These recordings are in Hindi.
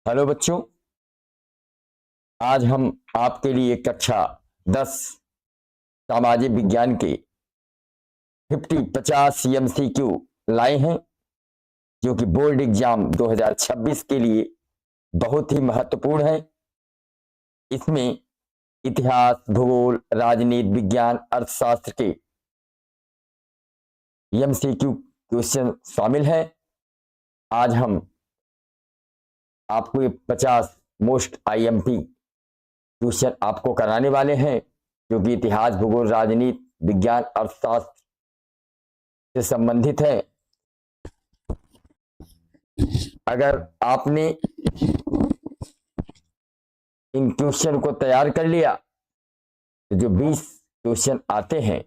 हेलो बच्चों, आज हम आपके लिए कक्षा 10 सामाजिक विज्ञान के 50 MCQ लाए हैं, जो कि बोर्ड एग्जाम 2026 के लिए बहुत ही महत्वपूर्ण है। इसमें इतिहास, भूगोल, राजनीति विज्ञान, अर्थशास्त्र के MCQ क्वेश्चन शामिल हैं। आज हम आपको ये 50 मोस्ट IMP क्वेश्चन आपको कराने वाले हैं, जो कि इतिहास, भूगोल, राजनीति विज्ञान, अर्थशास्त्र से संबंधित है। अगर आपने इन क्वेश्चन को तैयार कर लिया तो जो 20 क्वेश्चन आते हैं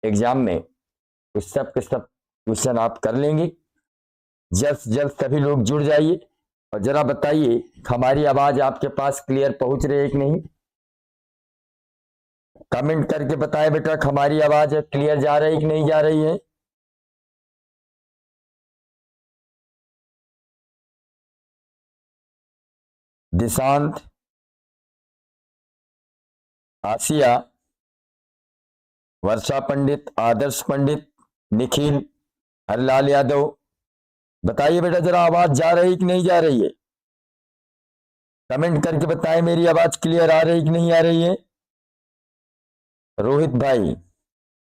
एग्जाम में, तो सब के सब क्वेश्चन आप कर लेंगे। जल्द से जल्द सभी लोग जुड़ जाइए और जरा बताइए हमारी आवाज आपके पास क्लियर पहुंच रही है कि नहीं। कमेंट करके बताएं बेटा, हमारी आवाज क्लियर जा रही है कि नहीं जा रही है। दिशांत, आसिया, वर्षा पंडित, आदर्श पंडित, निखिल, हरलाल यादव, बताइए बेटा जरा आवाज जा रही कि नहीं जा रही है। कमेंट करके बताएं मेरी आवाज क्लियर आ रही कि नहीं आ रही है। रोहित भाई,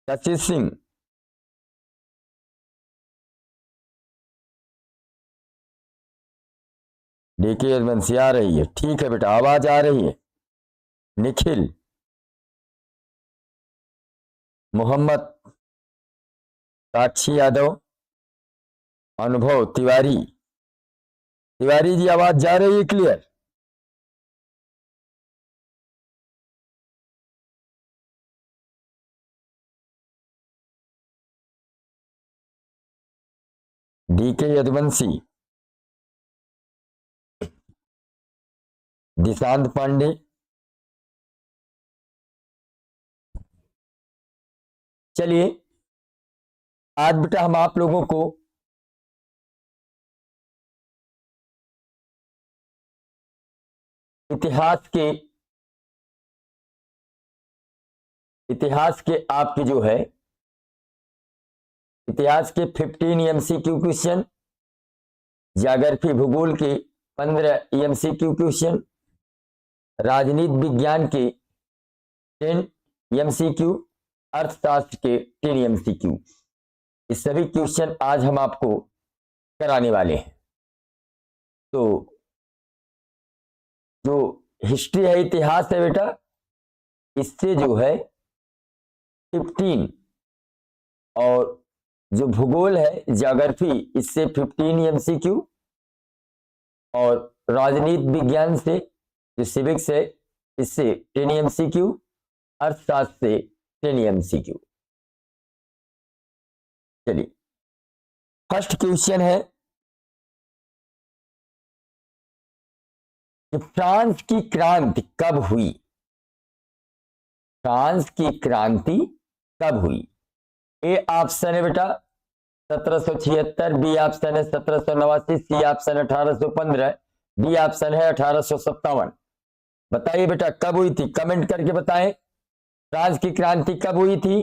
कशिश सिंह, डीके यदुवंशी आ रही है। ठीक है बेटा, आवाज आ रही है। निखिल, मोहम्मद, साक्षी यादव, अनुभव तिवारी, तिवारी जी आवाज जा रही है क्लियर। डीके यदुवंशी, दिशांत पांडे, चलिए आज बेटा हम आप लोगों को इतिहास के आपके जो है इतिहास के 15 MCQ क्वेश्चन, ज्योग्राफी भूगोल के 15 MCQ क्वेश्चन, राजनीति विज्ञान के 10 MCQ, अर्थशास्त्र के 10 MCQ, इस सभी क्वेश्चन आज हम आपको कराने वाले हैं। तो जो हिस्ट्री है, इतिहास है बेटा, इससे जो है 15, और जो भूगोल है ज्योग्राफी, इससे 15 MCQ, और राजनीति विज्ञान से जो सिविक्स है इससे 10 MCQ, अर्थशास्त्र से 10 MCQ। चलिए फर्स्ट क्वेश्चन है कि फ्रांस की क्रांति कब हुई। फ्रांस की क्रांति कब हुई। ए ऑप्शन है बेटा 1776, बी ऑप्शन है 1789, सी ऑप्शन 1815, डी ऑप्शन है 1857। बताइए बेटा कब हुई थी, कमेंट करके बताएं फ्रांस की क्रांति कब हुई थी।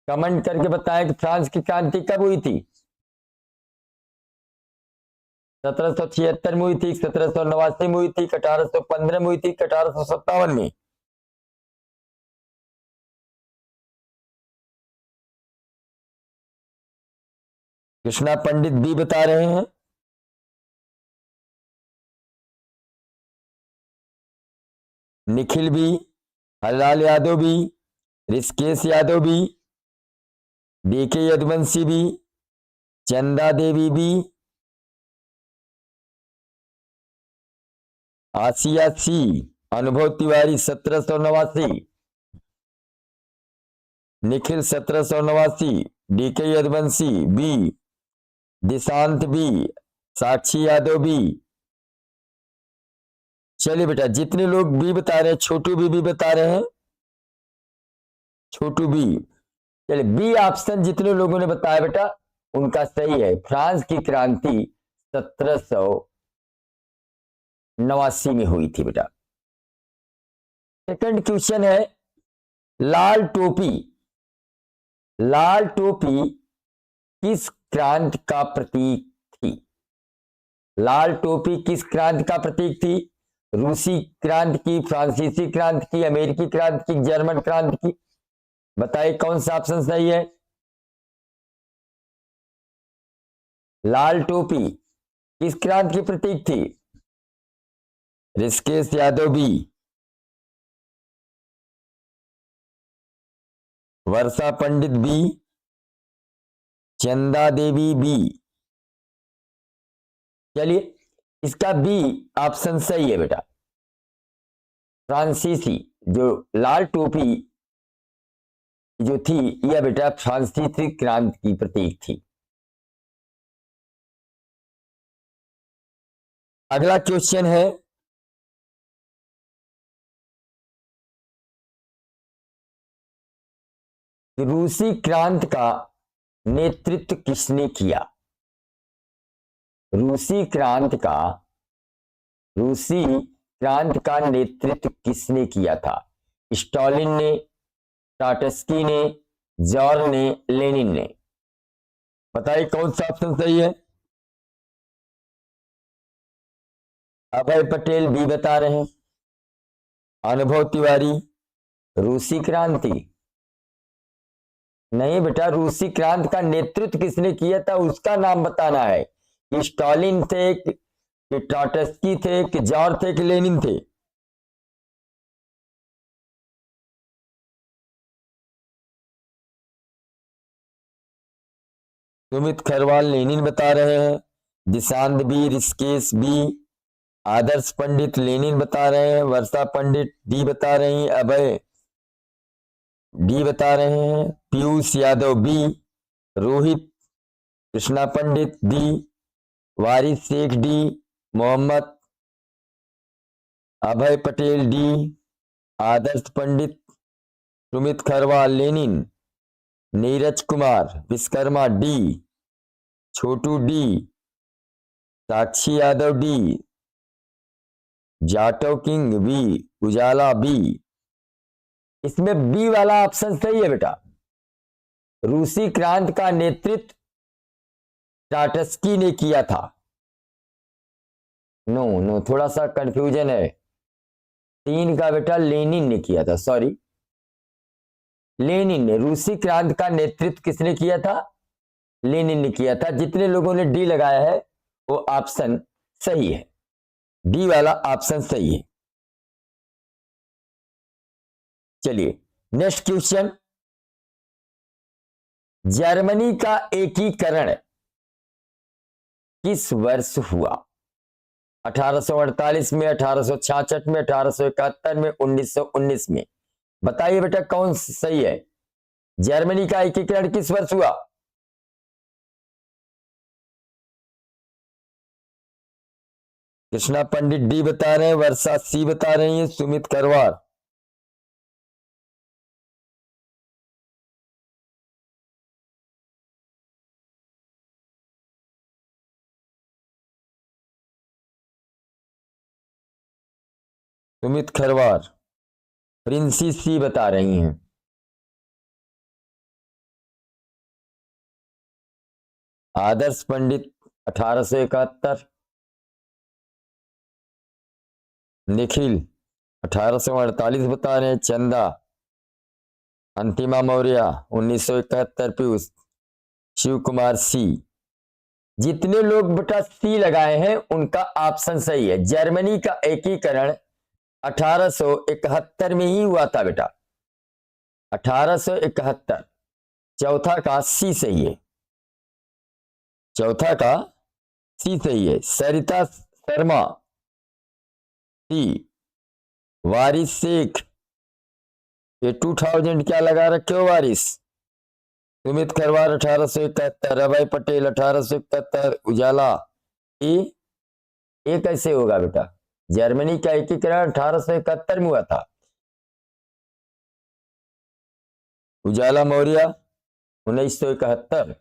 कमेंट करके बताएं कि फ्रांस की क्रांति कब हुई थी। 1776 में हुई थी, 1789 में हुई थी, 1815 में हुई थी, 1857 में। कृष्णा पंडित भी बता रहे हैं। निखिल भी, हरलाल यादव भी, ऋषिकेश यादव भी, डीके यदुवंशी भी, चंदा देवी भी, Asiya C, Anubhav Tiwari 1789, Nikhil 1789, DK Yaduvanshi B, Dishant B, Sakshi Yadav B. चलिए बेटा जितने लोग बी बता रहे हैं, छोटू भी बता रहे हैं, छोटू बी। चलिए बी ऑप्शन जितने लोगों ने बताया बेटा उनका सही है। फ्रांस की क्रांति 1789 में हुई थी बेटा। सेकंड क्वेश्चन है, लाल टोपी, लाल टोपी किस क्रांति का प्रतीक थी? लाल टोपी किस क्रांति का प्रतीक थी? रूसी क्रांति की, फ्रांसीसी क्रांति की, अमेरिकी क्रांति की, जर्मन क्रांति की? बताइए कौन सा ऑप्शन सही है। लाल टोपी किस क्रांति की प्रतीक थी? Rishikesh Yadav B, Varsha Pandit B, Chanda Devi B. चलिए, इसका बी ऑप्शन सही है बेटा। फ्रांसीसी, जो लाल टोपी जो थी यह बेटा फ्रांसीसी क्रांति की प्रतीक थी। अगला क्वेश्चन है, रूसी क्रांति का नेतृत्व किसने किया? रूसी क्रांति का नेतृत्व किसने किया था? स्टालिन ने, ट्राटस्की ने, जॉर ने, लेनिन ने? बताइए कौन सा ऑप्शन सही है। अभय पटेल बी बता रहे हैं, अनुभव तिवारी रूसी क्रांति नहीं बेटा, रूसी क्रांति का नेतृत्व किसने किया था उसका नाम बताना है। कि स्टालिन थे, कि ट्राटस्की थे, कि जॉर थे, कि लेनिन थे? सुमित खरवाल लेनिन बता रहे हैं, दिशांत बी, ऋषिकेश बी, आदर्श पंडित लेनिन बता रहे हैं, वर्षा पंडित डी बता रही हैं, अभय डी बता रहे हैं, Piyush Yadav B, Rohit Krishna Pandit D, Waris Sheikh D, Mohammad Abhay Patel D, Adarsh Pandit Sumit Kharwal Lenin, Neeraj Kumar Vishwakarma D, Chhotu D, Sakshi Yadav D, Jatav King B, Ujala B. इसमें बी वाला ऑप्शन सही है बेटा। रूसी क्रांति का नेतृत्व ट्राटस्की ने किया था। नो, थोड़ा सा कंफ्यूजन है। 3 का बेटा लेनिन ने किया था, सॉरी, लेनिन ने। रूसी क्रांति का नेतृत्व किसने किया था? लेनिन ने किया था। जितने लोगों ने डी लगाया है वो ऑप्शन सही है, डी वाला ऑप्शन सही है। चलिए नेक्स्ट क्वेश्चन, जर्मनी का एकीकरण किस वर्ष हुआ? 1848 में, 1866 में, 1871 में, 1919 में? बताइए बेटा कौन सही है। जर्मनी का एकीकरण किस वर्ष हुआ? कृष्णा पंडित डी बता रहे हैं, वर्षा सी बता रही है, सुमित करवार सुमित खरवार, प्रिंसी सी बता रही हैं। आदर्श पंडित 1871, निखिल 1848 बता रहे हैं, चंदा अंतिमा मौर्य 1971, पीयूष शिव कुमार सी। जितने लोग बेटा सी लगाए हैं उनका ऑप्शन सही है। जर्मनी का एकीकरण 1871 में ही हुआ था बेटा, 1871। चौथा का सी सही है, चौथा का सी सही है। सरिता शर्मा सी, वारिस शेख, ये 2000 क्या लगा रखे हो वारिस? सुमित खरवार 1871, अभय पटेल 1871, उजाला ये कैसे होगा बेटा? जर्मनी का एकीकरण 1871 में हुआ था। उजाला मौर्य 1971,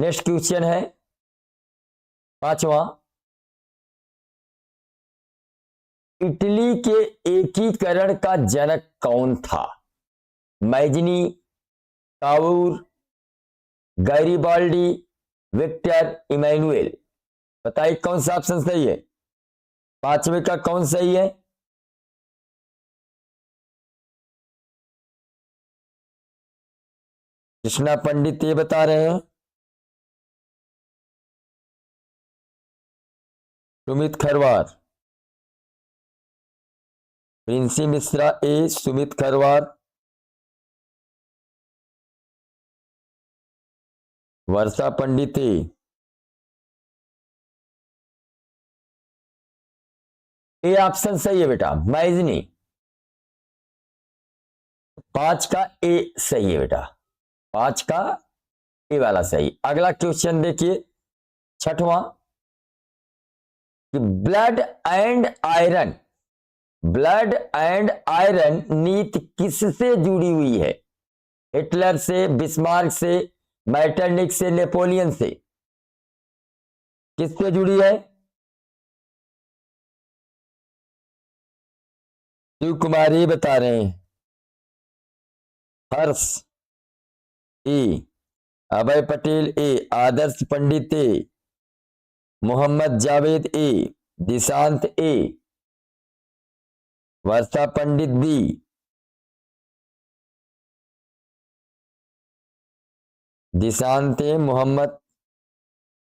नेक्स्ट क्वेश्चन है 5वां, इटली के एकीकरण का जनक कौन था? Mazzini, Cavour, Garibaldi, Victor Emmanuel. बताइए कौन सा ऑप्शन सही है? 5वें का कौन सही है? कृष्णा पंडित ये बता रहे हैं। सुमित खरवार, प्रिंसी मिश्रा ए, सुमित खरवार, वर्षा पंडित ए। ये ऑप्शन सही है बेटा, मैजनी। 5 का ए सही है बेटा, 5 का ए वाला सही। अगला क्वेश्चन देखिए 6वां, कि ब्लड एंड आयरन नीति किससे जुड़ी हुई है? हिटलर से, बिस्मार्क से, मैटरनिक से, नेपोलियन से? किससे जुड़ी है? शिव कुमारी बता रहे हैं। हर्ष ए, अभय पटेल ए, आदर्श पंडित ए, मोहम्मद जावेद ए, दिशांत ए, वर्षा पंडित बी। दिशांत ए, मोहम्मद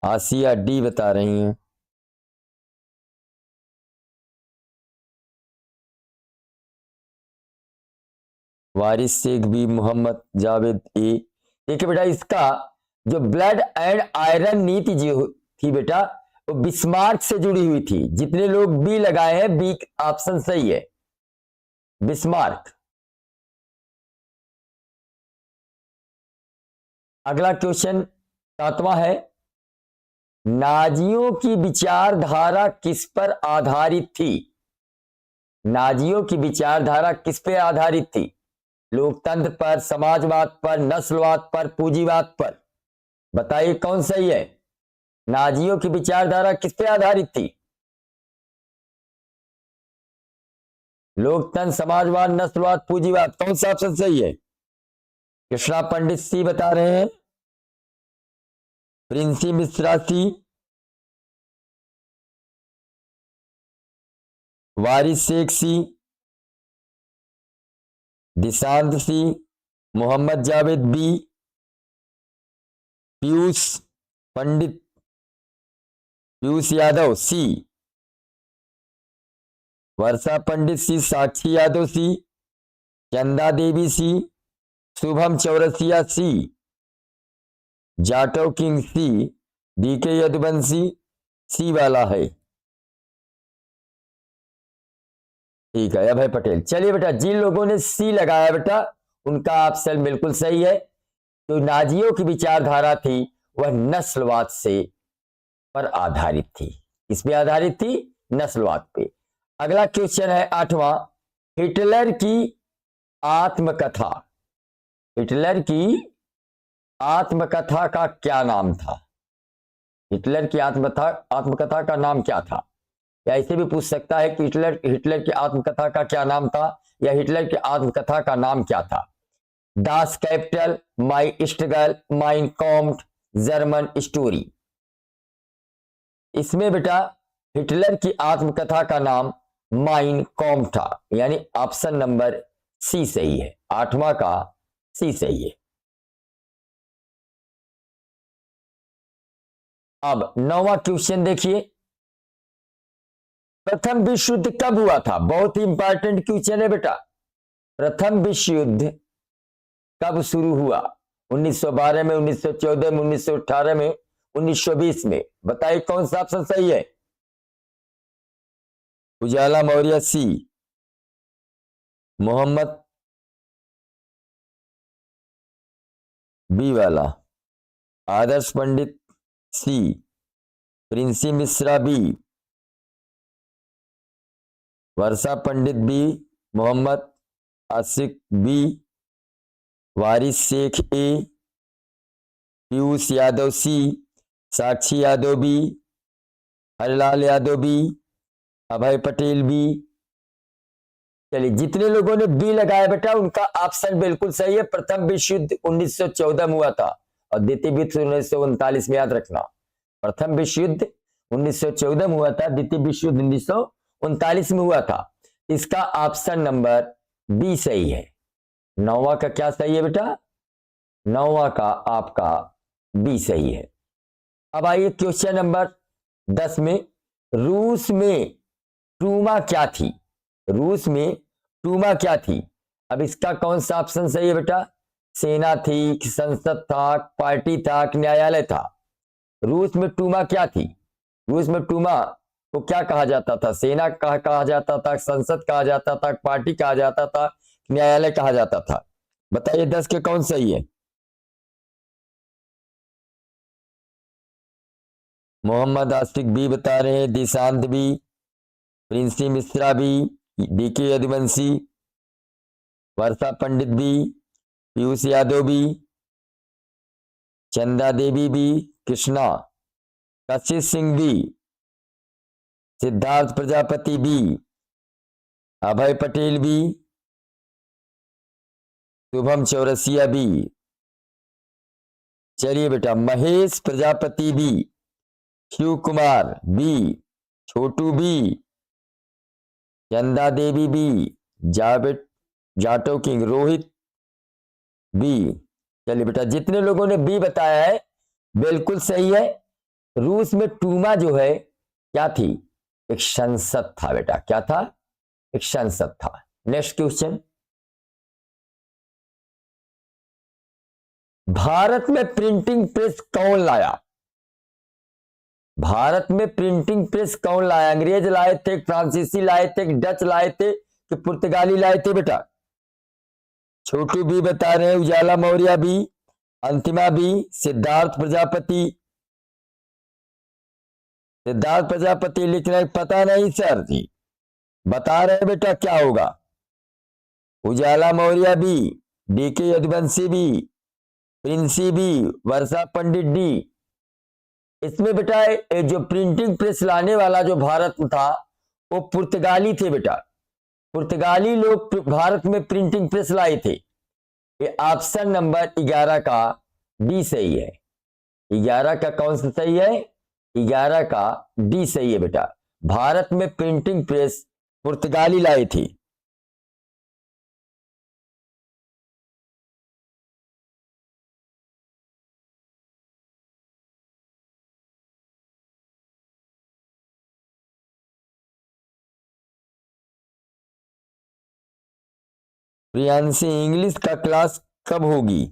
आसिया डी बता रही हैं। वारिस शेख बी, मोहम्मद जावेद ए। देखिए बेटा, इसका जो ब्लड एंड आयरन नीति जो थी बेटा, वो बिस्मार्क से जुड़ी हुई थी। जितने लोग बी लगाए हैं, बी ऑप्शन सही है, बिस्मार्क। अगला क्वेश्चन 7वां है, नाजियों की विचारधारा किस पर आधारित थी? नाजियों की विचारधारा किस पर आधारित थी? लोकतंत्र पर, समाजवाद पर, नस्लवाद पर, पूंजीवाद पर? बताइए कौन सही है? नाजियों की विचारधारा किस पे आधारित थी? लोकतंत्र, समाजवाद, नस्लवाद, पूंजीवाद? कौन सा ऑप्शन सही है? कृष्णा पंडित सी बता रहे हैं, प्रिंसी मिश्रा सी, वारिस शेख सी, दिशांत सी, मोहम्मद जावेद बी, पीयूष पंडित, पीयूष यादव सी, वर्षा पंडित सी, साक्षी यादव सी, चंदा देवी सी, शुभम चौरसिया सी, जाटव किंग सी, डीके यदुवंशी सी वाला है। ठीक है, अभय पटेल। चलिए बेटा, जिन लोगों ने सी लगाया बेटा, उनका ऑप्शन बिल्कुल सही है। तो नाजियों की विचारधारा थी वह नस्लवाद से पर आधारित थी। किस पे आधारित थी? नस्लवाद पे। अगला क्वेश्चन है 8वां, हिटलर की आत्मकथा। हिटलर की आत्मकथा का क्या नाम था? हिटलर की आत्मकथा का नाम क्या था? या ऐसे भी पूछ सकता है कि हिटलर की आत्मकथा का क्या नाम था, या हिटलर की आत्मकथा का नाम क्या था? दास कैपिटल, माई इस्टगल, माइन कॉम्ट, जर्मन स्टोरी? इसमें बेटा हिटलर की आत्मकथा का नाम माइन कॉम्ट था, यानी ऑप्शन नंबर सी सही है। 8वां का सी सही है। अब 9वां क्वेश्चन देखिए, प्रथम विश्व युद्ध कब हुआ था? बहुत ही इंपॉर्टेंट क्वेश्चन है बेटा। प्रथम विश्व युद्ध कब शुरू हुआ? 1912 में, 1914 में, 1918 में, 1920 में? बताइए कौन सा ऑप्शन सही है? उजाला मौर्य सी, मोहम्मद बी वाला, आदर्श पंडित सी, प्रिंसी मिश्रा बी, वर्षा पंडित बी, मोहम्मद आसिक बी, वारिस शेख ए, पीयूष यादव सी, साक्षी Yadav B, Harlal Yadav B, Abhay Patel B. चलिए, जितने लोगों ने बी लगाया बेटा उनका ऑप्शन बिल्कुल सही है। प्रथम विश्व युद्ध 1914 में हुआ था और द्वितीय विश्व 1939 में, याद रखना। प्रथम विश्व युद्ध 1914 में हुआ था, द्वितीय विश्व युद्ध 1939 में हुआ था। इसका ऑप्शन नंबर बी सही है। 9वां का क्या सही है बेटा? 9वां का आपका बी सही है। अब आइए क्वेश्चन नंबर 10 में, रूस में ट्रूमा क्या थी? रूस में ट्रूमा क्या थी? अब इसका कौन सा ऑप्शन सही है बेटा? सेना थी, संसद था, पार्टी था, न्यायालय था? रूस में ट्रूमा क्या थी? रूस में ट्रूमा को क्या कहा जाता था? सेना कहा जाता था, संसद कहा जाता था, पार्टी कहा जाता था, न्यायालय कहा जाता था? बताइए 10 के कौन सही है? मोहम्मद आसिक बी बता रहे हैं, Dishant B, Princy Mishra B, DK Yaduvanshi, Varsha Pandit B, Piyush Yadav B, Chanda Devi B, Krishna, Kashish Singh B, Siddharth Prajapati B, Abhay Patel B, Shubham Chaurasia B. चलिए बेटा, Mahesh Prajapati B, Shiv Kumar B, Chhotu B, Chanda Devi B, Jato King Rohit B. चलिए बेटा, जितने लोगों ने बी बताया है बिल्कुल सही है। रूस में ट्रूमा जो है क्या थी? एक संसद था बेटा। क्या था? एक संसद था। नेक्स्ट क्वेश्चन, भारत में प्रिंटिंग प्रेस कौन लाया? भारत में प्रिंटिंग प्रेस कौन लाया? अंग्रेज लाए थे, फ्रांसीसी लाए थे, डच लाए थे कि पुर्तगाली लाए थे बेटा? छोटू बी बता रहे हैं, उजाला मौर्य बी, अंतिमा बी, सिद्धार्थ प्रजापति। सिद्धार्थ प्रजापति लिख रहे पता नहीं सर जी, बता रहे बेटा क्या होगा? Ujala Maurya B, DK Yaduvanshi B, Princy B, Varsha Pandit D. इसमें बेटा जो प्रिंटिंग प्रेस लाने वाला जो भारत में था वो पुर्तगाली थे बेटा। पुर्तगाली लोग भारत में प्रिंटिंग प्रेस लाए थे। ये ऑप्शन नंबर 11 का डी सही है। 11 का कौन सा सही है? 11 का डी सही है बेटा। भारत में प्रिंटिंग प्रेस पुर्तगाली लाए थे। प्रियांशी, इंग्लिश का क्लास कब होगी?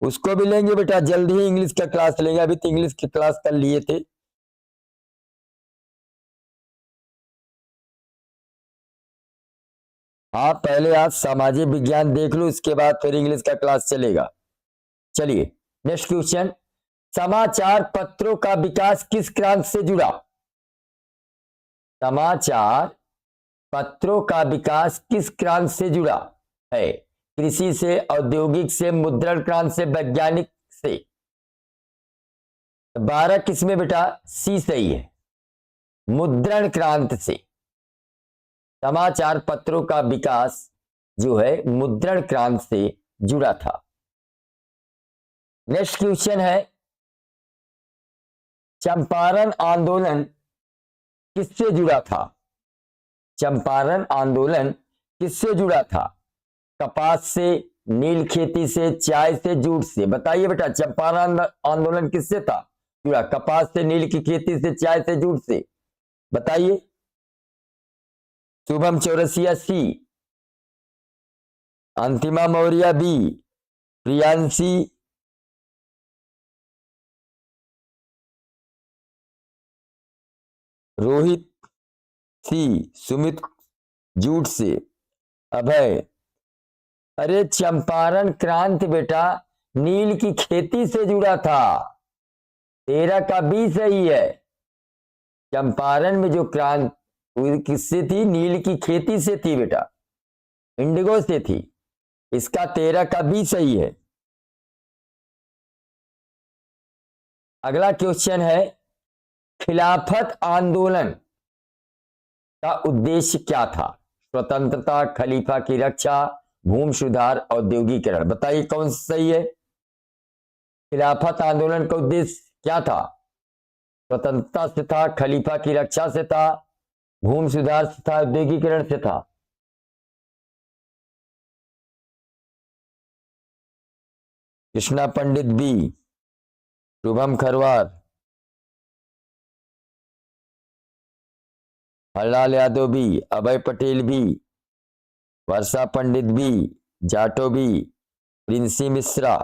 उसको भी लेंगे बेटा, जल्दी ही इंग्लिश का क्लास लेंगे। अभी तो इंग्लिश की क्लास कर लिए थे। हाँ, पहले आप सामाजिक विज्ञान देख लो, इसके बाद फिर इंग्लिश का क्लास चलेगा। चलिए नेक्स्ट क्वेश्चन, समाचार पत्रों का विकास किस क्रांति से जुड़ा? समाचार पत्रों का विकास किस क्रांति से जुड़ा है? कृषि से, औद्योगिक से, मुद्रण क्रांति से, वैज्ञानिक से? 12 किसमें बेटा? सी सही है, मुद्रण क्रांति से। समाचार पत्रों का विकास जो है मुद्रण क्रांति से जुड़ा था। नेक्स्ट क्वेश्चन है, चंपारण आंदोलन किससे जुड़ा था? चंपारण आंदोलन किससे जुड़ा था? कपास से, नील खेती से, चाय से, जूट से? बताइए बेटा, चंपारण आंदोलन किससे था जुड़ा? कपास से, नील की खेती से, चाय से, जूट से? बताइए। शुभम चौरसिया सी, अंतिमा मौर्य बी, प्रियांशी, रोहित सी, सुमित जूट से, अभय। अरे चंपारण क्रांति बेटा नील की खेती से जुड़ा था। 13 का बी सही है। चंपारण में जो क्रांति किससे थी? नील की खेती से थी बेटा, इंडिगो से थी। इसका 13 का बी सही है। अगला क्वेश्चन है, खिलाफत आंदोलन का उद्देश्य क्या था? स्वतंत्रता, खलीफा की रक्षा, भूमि सुधार, औद्योगिकरण। बताइए कौन सा सही है? खिलाफत आंदोलन का उद्देश्य क्या था? स्वतंत्रता से था, खलीफा की रक्षा से था, भूमि सुधार से था, औद्योगिकरण से था। Krishna Pandit B, Shubham Kharwar, Harlal Yadav B, Abhay Patel B, Varsha Pandit B, Jato B, Princy Mishra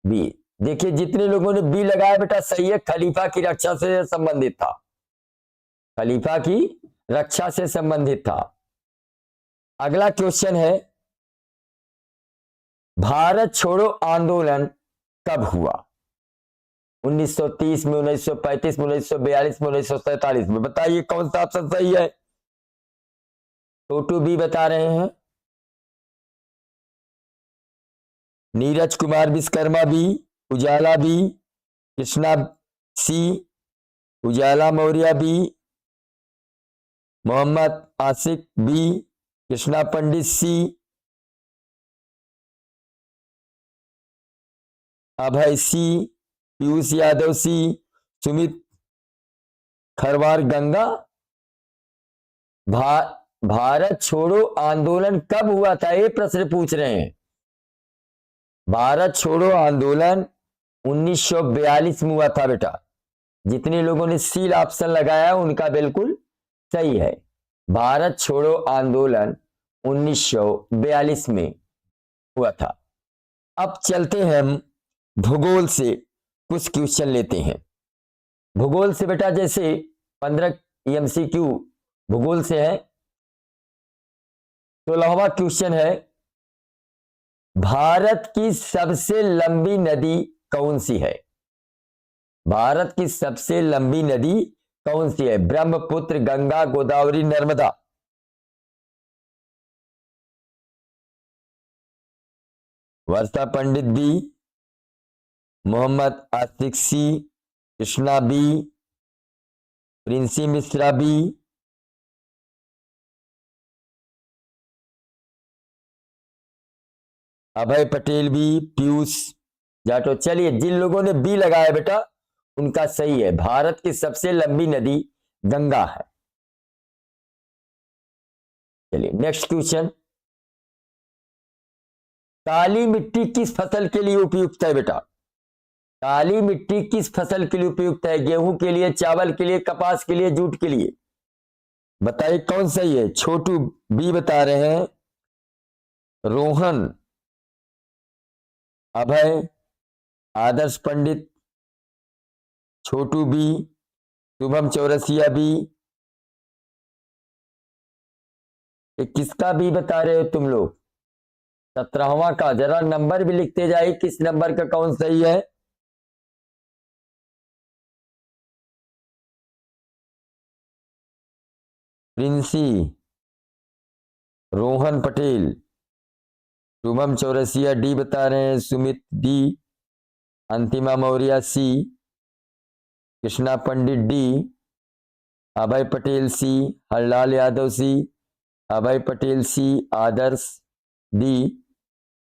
B. देखिए जितने लोगों ने बी लगाया बेटा सही है, खलीफा की रक्षा से संबंधित था, खलीफा की रक्षा से संबंधित था। अगला क्वेश्चन है, भारत छोड़ो आंदोलन कब हुआ? 1930 में, 1935 में, 1942 में, 1947 में। बताइए कौन सा ऑप्शन सही है? छोटू बी बता रहे हैं, नीरज कुमार विश्वकर्मा बी, उजाला बी, कृष्णा सी, उजाला मौर्य बी, मोहम्मद आसिक बी, कृष्णा पंडित सी, अभय सी, पीयूष यादव सी, सुमित खरवार गंगा। भारत छोड़ो आंदोलन कब हुआ था, ये प्रश्न पूछ रहे हैं। भारत छोड़ो आंदोलन 1942 में हुआ था बेटा। जितने लोगों ने सी ऑप्शन लगाया उनका बिल्कुल सही है। भारत छोड़ो आंदोलन 1942 में हुआ था। अब चलते हैं हम भूगोल से कुछ क्वेश्चन लेते हैं। भूगोल से बेटा जैसे 15 एमसीक्यू भूगोल से है। 16वां क्वेश्चन है, भारत की सबसे लंबी नदी कौन सी है? भारत की सबसे लंबी नदी कौन सी है? ब्रह्मपुत्र, गंगा, गोदावरी, नर्मदा। वर्षा पंडित बी, मोहम्मद आसिक सी, Krishna B, Princy Mishra B, Abhay Patel B, Piyush जाटो। चलिए जिन लोगों ने बी लगाया बेटा उनका सही है। भारत की सबसे लंबी नदी गंगा है। चलिए नेक्स्ट क्वेश्चन, काली मिट्टी किस फसल के लिए उपयुक्त है बेटा? काली मिट्टी किस फसल के लिए उपयुक्त है? गेहूं के लिए, चावल के लिए, कपास के लिए, जूट के लिए। बताइए कौन सही है? छोटू बी बता रहे हैं, रोहन, अभय, आदर्श पंडित, छोटू बी, शुभम चौरसिया बी। किसका बी बता रहे हो तुम लोग? 17वां का। जरा नंबर भी लिखते जाइए, किस नंबर का कौन सही है। प्रिंसी, रोहन पटेल, शुभम चौरसिया डी बता रहे हैं, सुमित डी, अंतिमा मौर्य सी, कृष्णा पंडित डी, अभय पटेल सी, हरलाल यादव सी, अभय पटेल सी, आदर्श डी,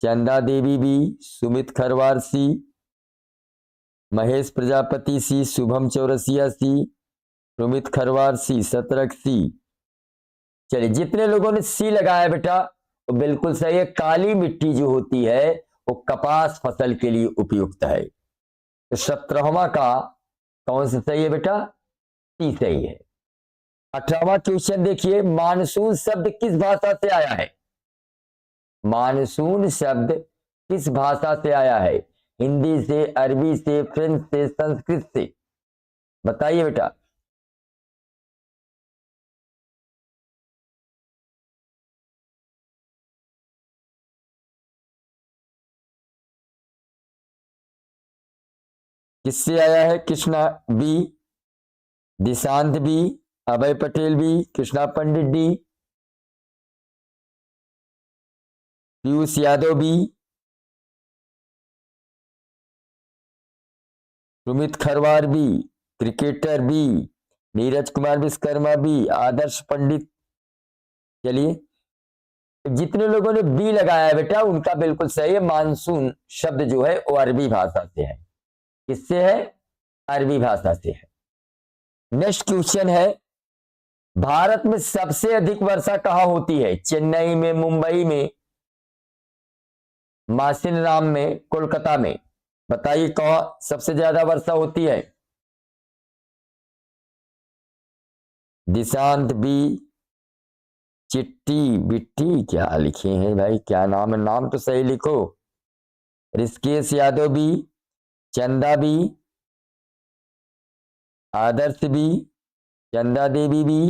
चंदा देवी बी, सुमित खरवार सी, महेश प्रजापति सी, शुभम चौरसिया सी, सुमित खरवार सी, सतरक सी। चलिए जितने लोगों ने सी लगाया बेटा वो बिल्कुल सही है। काली मिट्टी जो होती है वो कपास फसल के लिए उपयुक्त है। तो 17वां का कौन सा सही है बेटा? सी सही है। 18वां क्वेश्चन देखिए, मानसून शब्द किस भाषा से आया है? मानसून शब्द किस भाषा से आया है? हिंदी से, अरबी से, फ्रेंच से, संस्कृत से। बताइए बेटा। किससे आया है? Krishna B, Dishant B, Abhay Patel B, Krishna Pandit D, Piyush Yadav B, Sumit Kharwar B, cricketer B, Neeraj Kumar Vishwakarma B, Adarsh Pandit. चलिए, जितने लोगों ने बी लगाया है बेटा उनका बिल्कुल सही है। मानसून शब्द जो है वो अरबी भाषा से है। किससे है? अरबी भाषा से है। नेक्स्ट क्वेश्चन है, भारत में सबसे अधिक वर्षा कहां होती है? चेन्नई में, मुंबई में, मासिनराम में, कोलकाता में। बताइए कहां सबसे ज्यादा वर्षा होती है? दिशांत बी, चिट्टी बिट्टी, क्या लिखे हैं भाई, क्या नाम है? नाम तो सही लिखो। Rishikesh Yadav B, Chanda B, Adarsh B, Chanda Devi B,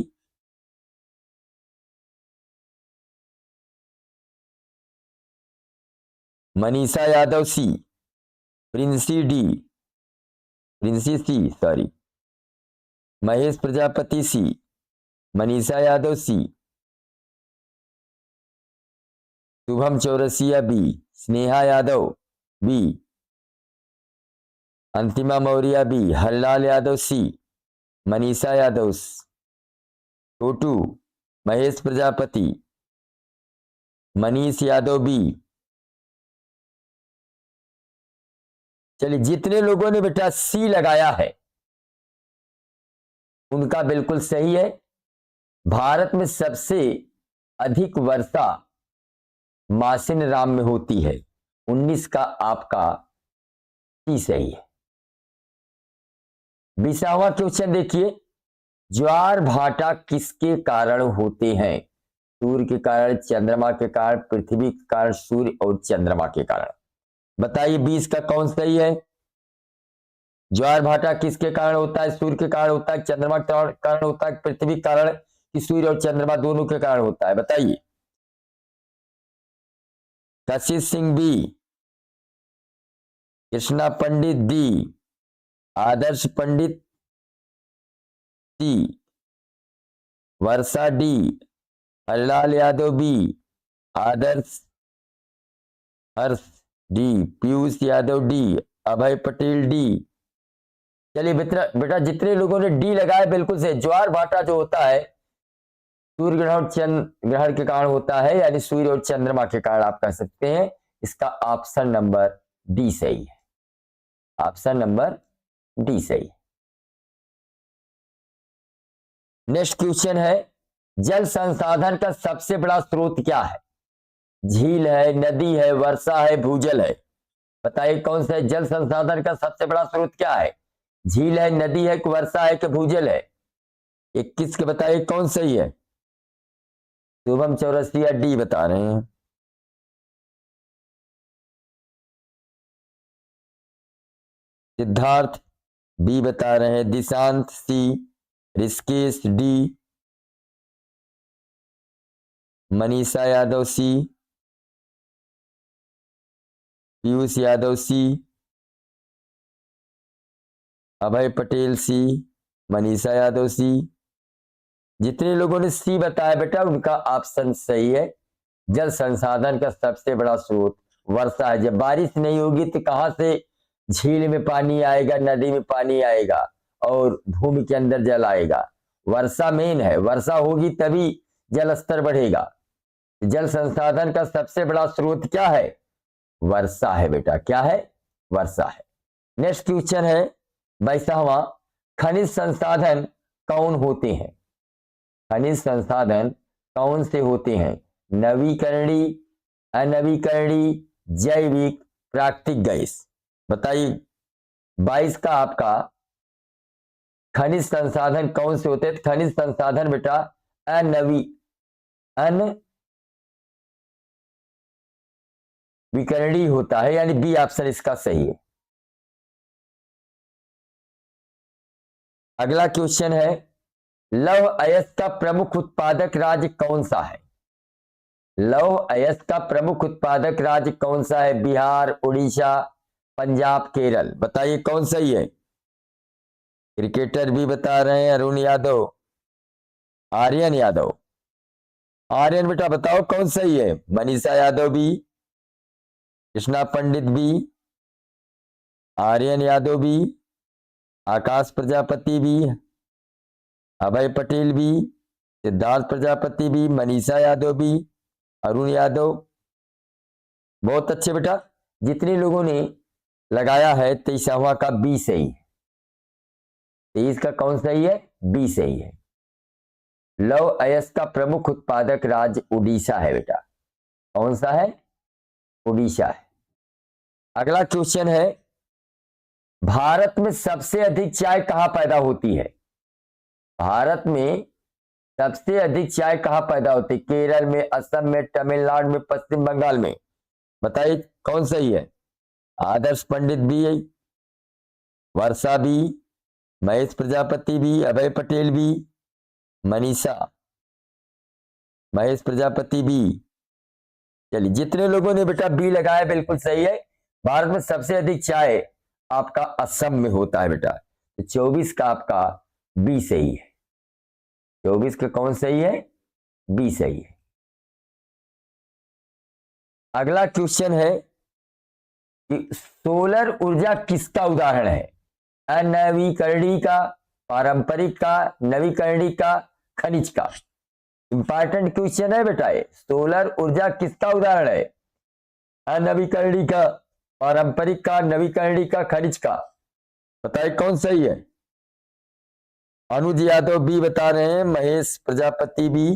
Manisha Yadav C, Princy D, Princy C sorry, Mahesh Prajapati C, Manisha Yadav C, Shubham Chaurasia B, Sneha Yadav B, Antima Maurya B, Harlal Yadav C, Manisha Yadav, Chhotu, Mahesh Prajapati, Manish Yadav B. चलिए, जितने लोगों ने बेटा सी लगाया है उनका बिल्कुल सही है। भारत में सबसे अधिक वर्षा मासिनराम में होती है। 19 का आपका सी सही है। 20वां क्वेश्चन देखिए, ज्वार भाटा किसके कारण होते हैं? सूर्य के कारण, चंद्रमा के कारण, पृथ्वी के कारण, सूर्य और चंद्रमा के कारण। बताइए 20 का कौन सही है? ज्वार भाटा किसके कारण होता है? सूर्य के कारण होता है, चंद्रमा के कारण होता है, पृथ्वी के कारण, कि सूर्य और चंद्रमा दोनों के कारण होता है? बताइए। कशिश सिंह बी, कृष्णा पंडित डी, आदर्श पंडित सी, वर्षा डी, हरलाल यादव बी, आदर्श हर्ष डी, पीयूष यादव डी, अभय पटेल डी। चलिए बेटा जितने लोगों ने डी लगाया बिल्कुल से। ज्वार भाटा जो होता है सूर्य ग्रहण और चंद्र ग्रहण के कारण होता है, यानी सूर्य और चंद्रमा के कारण आप कह सकते हैं। इसका ऑप्शन नंबर डी सही है। ऑप्शन नंबर डी सही है। नेक्स्ट क्वेश्चन है, जल संसाधन का सबसे बड़ा स्रोत क्या है? झील है, नदी है, वर्षा है, भूजल है। बताइए कौन सा है? जल संसाधन का सबसे बड़ा स्रोत क्या है? झील है, नदी है, वर्षा है कि भूजल है? 21 के बताइए कौन सही है? शुभम चौरसिया डी बता रहे हैं। सिद्धार्थ बी बता रहे हैं, दिशांत सी, ऋषिकेश डी, मनीषा यादव सी, पीयूष यादव सी, अभय पटेल सी, मनीषा यादव सी। जितने लोगों ने सी बताया बेटा उनका ऑप्शन सही है। जल संसाधन का सबसे बड़ा स्रोत वर्षा है। जब बारिश नहीं होगी तो कहां से झील में पानी आएगा, नदी में पानी आएगा और भूमि के अंदर जल आएगा? वर्षा मेन है। वर्षा होगी तभी जल स्तर बढ़ेगा। जल संसाधन का सबसे बड़ा स्रोत क्या है? वर्षा है बेटा। क्या है? वर्षा है। नेक्स्ट क्वेश्चन है 22वां, खनिज संसाधन कौन होते हैं? खनिज संसाधन कौन से होते हैं? नवीकरणीय, अनवीकरणीय, जैविक, प्राकृतिक गैस। बताइए 22 का आपका खनिज संसाधन कौन से होते हैं? खनिज संसाधन बेटा अनवीकरणीय होता है, यानी बी ऑप्शन इसका सही है। अगला क्वेश्चन है, लौह अयस्क का प्रमुख उत्पादक राज्य कौन सा है? लौह अयस्क का प्रमुख उत्पादक राज्य कौन सा है? बिहार, उड़ीसा, पंजाब, केरल। बताइए कौन सही है? क्रिकेटर भी बता रहे हैं अरुण यादव, आर्यन यादव। आर्यन बेटा बताओ कौन सही है? मनीषा यादव भी, कृष्णा पंडित भी, आर्यन यादव भी, आकाश प्रजापति भी, अभय पटेल भी, सिद्धार्थ प्रजापति भी, मनीषा यादव भी, अरुण यादव। बहुत अच्छे बेटा, जितने लोगों ने लगाया है 23वां का बी सही है। 23 का कौन सही है? बी सही है। लौह अयस्क का प्रमुख उत्पादक राज्य उड़ीसा है बेटा। कौन सा है? उड़ीसा है। अगला क्वेश्चन है, भारत में सबसे अधिक चाय कहां पैदा होती है? भारत में सबसे अधिक चाय कहां पैदा होती है? केरल में, असम में, तमिलनाडु में, पश्चिम बंगाल में। बताइए कौन सही है? आदर्श पंडित भी, वर्षा भी, महेश प्रजापति भी, अभय पटेल भी, महेश प्रजापति भी। चलिए, जितने लोगों ने बेटा बी लगाया बिल्कुल सही है। भारत में सबसे अधिक चाय आपका असम में होता है बेटा। तो 24 का आपका बी सही है। 24 का कौन सही है? बी सही है। अगला क्वेश्चन है कि सोलर ऊर्जा किसका उदाहरण है? अनवीकरणीय का, पारंपरिक का, नवीकरणीय का, खनिज का। इंपॉर्टेंट क्वेश्चन है बेटा ये। सोलर ऊर्जा किसका उदाहरण है? अनवीकरणीय का, पारंपरिक का, नवीकरणीय का, खनिज का। बताइए कौन सही है? अनुज यादव भी बता रहे हैं, महेश प्रजापति भी,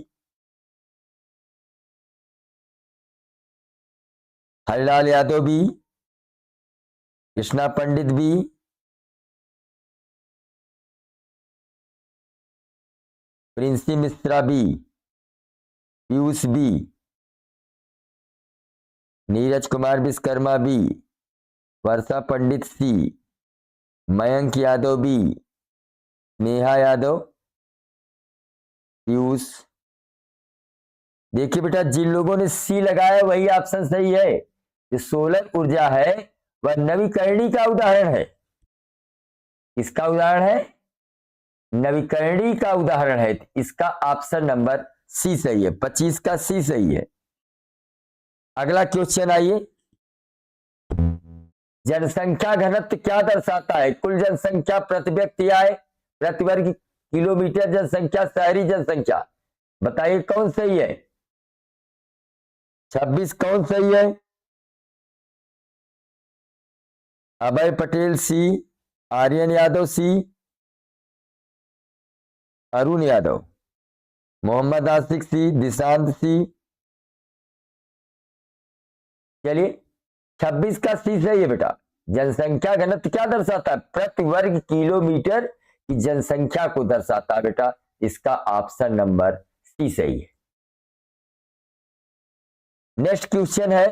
हरिलाल यादव भी, कृष्णा पंडित भी, प्रिंसी मिश्रा भी, पीयूष भी, नीरज कुमार विश्वकर्मा भी, वर्षा पंडित सी, मयंक यादव भी, नेहा यादव, पीयूष। देखिए बेटा, जिन लोगों ने सी लगाया वही ऑप्शन सही है। जो सोलर ऊर्जा है वह नवीकरणीय का उदाहरण है। इसका उदाहरण है, नवीकरणीय का उदाहरण है। इसका ऑप्शन नंबर सी सही है। 25 का सी सही है। अगला क्वेश्चन आइए, जनसंख्या घनत्व क्या दर्शाता है? कुल जनसंख्या, प्रति व्यक्ति आय, प्रति वर्ग किलोमीटर जनसंख्या, शहरी जनसंख्या। बताइए कौन सही है? 26 कौन सही है? अभय पटेल सी, आर्यन यादव सी, अरुण यादव, मोहम्मद आसिक सी, दिशांत सी। चलिए, 26 का सी सही है बेटा। जनसंख्या घनत्व क्या दर्शाता है? प्रति वर्ग किलोमीटर की जनसंख्या को दर्शाता है बेटा। इसका ऑप्शन नंबर सी सही है। नेक्स्ट क्वेश्चन है,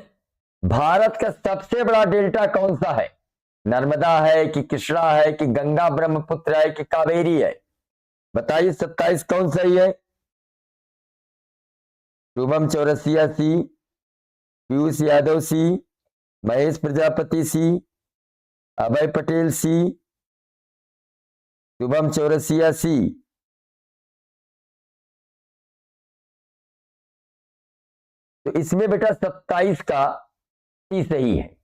भारत का सबसे बड़ा डेल्टा कौन सा है? नर्मदा है कि कृष्णा है कि गंगा ब्रह्मपुत्र है कि कावेरी है? बताइए 27 कौन सही है? शुभम चौरसिया सी, पीयूष यादव सी, महेश प्रजापति सी, अभय पटेल सी, शुभम चौरसिया सी। तो इसमें बेटा 27 का सी सही है।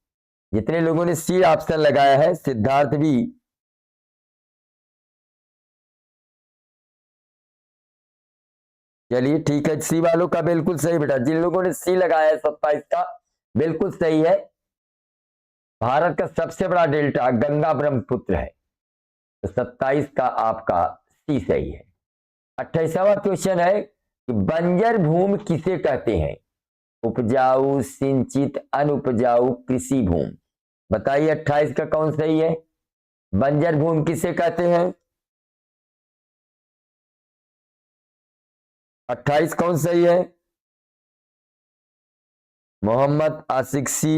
जितने लोगों ने सी ऑप्शन लगाया है, सिद्धार्थ भी, चलिए ठीक है, सी वालों का बिल्कुल सही बेटा। जिन लोगों ने सी लगाया है 27 का बिल्कुल सही है। भारत का सबसे बड़ा डेल्टा गंगा ब्रह्मपुत्र है। तो 27 का आपका सी सही है। 28वां क्वेश्चन है कि बंजर भूमि किसे कहते हैं? उपजाऊ, सिंचित, अनुपजाऊ, कृषि भूमि। बताइए 28 का कौन सही है? बंजर भूमि किसे कहते हैं? 28 कौन सही है? मोहम्मद आसिक सी,